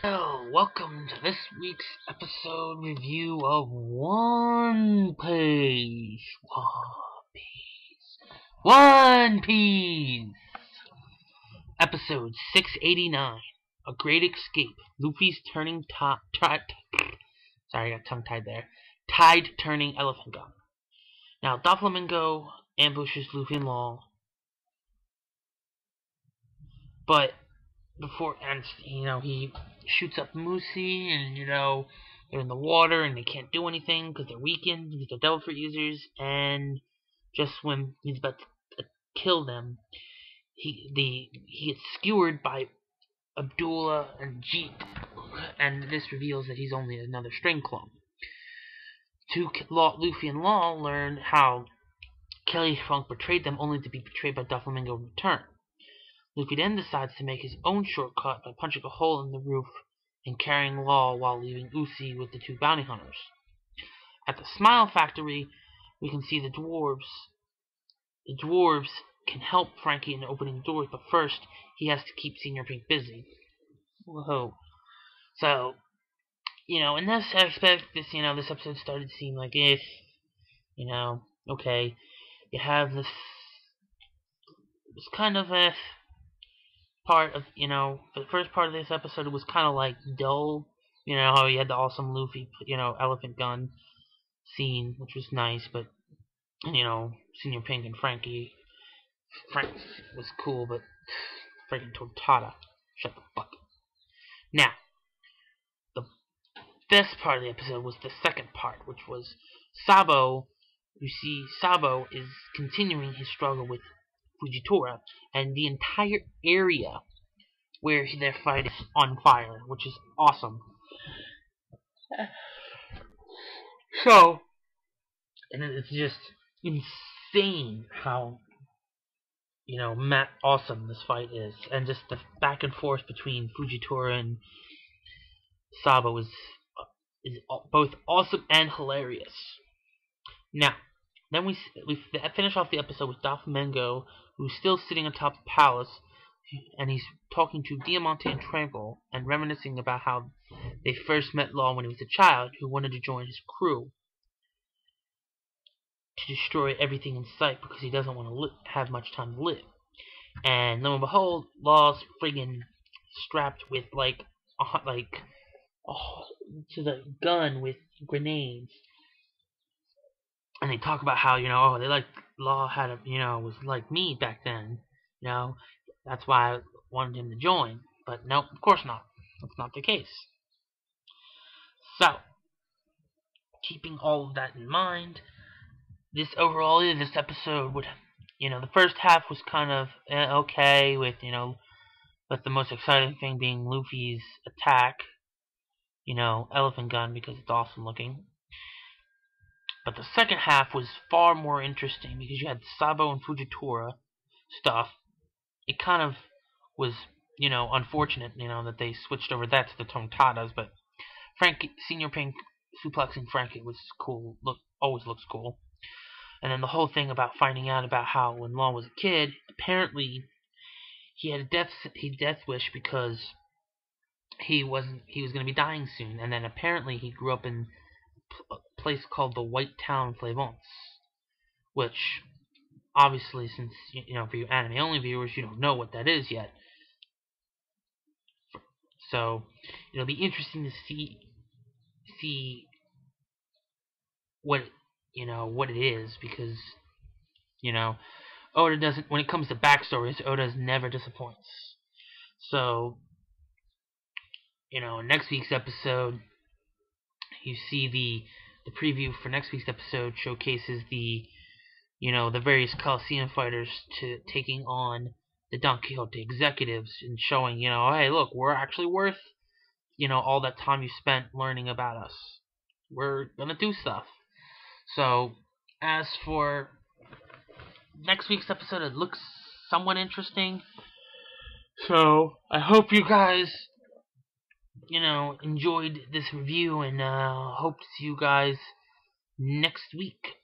Well, welcome to this week's episode review of One Piece. One Piece! Episode 689. A Great Escape. Luffy's turning sorry, I got tongue-tied there. Tide turning elephant gun. Now, Doflamingo ambushes Luffy and Law. But before, and he shoots up Musi, and they're in the water and they can't do anything because they're weakened because they're Devil Fruit users. And just when he's about to kill them, he gets skewered by Abdullah and Jeep, and this reveals that he's only another string clone. Luffy and Law learn how Kelly Funk betrayed them, only to be betrayed by Doflamingo in return. Luffy then decides to make his own shortcut by punching a hole in the roof and carrying Law while leaving Uzi with the two bounty hunters. At the Smile Factory, we can see the dwarves. The dwarves can help Frankie in opening doors, but first he has to keep Senior Pink busy. Whoa. So, in this aspect, this episode started to seem like okay. You have this kind of a part of, for the first part of this episode, it was kind of like dull. How you had the awesome Luffy, elephant gun scene, which was nice, but, Senior Pink and Frank was cool, but freaking Tortada, shut the fuck up. Now, the best part of the episode was the second part, which was Sabo. You see, Sabo is continuing his struggle with Fujitora, and the entire area where they're fighting is on fire, which is awesome. So, and it's just insane how, awesome this fight is, and just the back and forth between Fujitora and Sabo is both awesome and hilarious. Now, then we finish off the episode with Doflamingo, who's still sitting atop the palace, and he's talking to Diamante and Trample, and reminiscing about how they first met Law when he was a child, who wanted to join his crew to destroy everything in sight because he doesn't want to have much time to live. And lo and behold, Law's friggin' strapped with to the gun with grenades. And they talk about how, they like Law had was like me back then. That's why I wanted him to join. But no, of course not. That's not the case. So, keeping all of that in mind, this episode would, the first half was kind of okay with, but the most exciting thing being Luffy's attack, elephant gun, because it's awesome looking. But the second half was far more interesting because you had Sabo and Fujitora stuff. It kind of was, unfortunate, that they switched over that to the Tontadas, but Senior Pink suplexing Frankie was cool. Always looks cool. And then the whole thing about finding out about how when Law was a kid, apparently he had a death wish because he was going to be dying soon, and then apparently he grew up in a place called the White Town Flavance, which obviously, since for you anime only viewers, you don't know what that is yet. So it'll be interesting to see what what it is, because Oda doesn't, when it comes to backstories, Oda never disappoints. So in next week's episode, you see the preview for next week's episode showcases the various Coliseum fighters taking on the Don Quixote executives, and showing, hey, look, we're actually worth, all that time you spent learning about us. We're gonna do stuff. So, as for next week's episode, it looks somewhat interesting. So, I hope you guys, enjoyed this review, and hope to see you guys next week.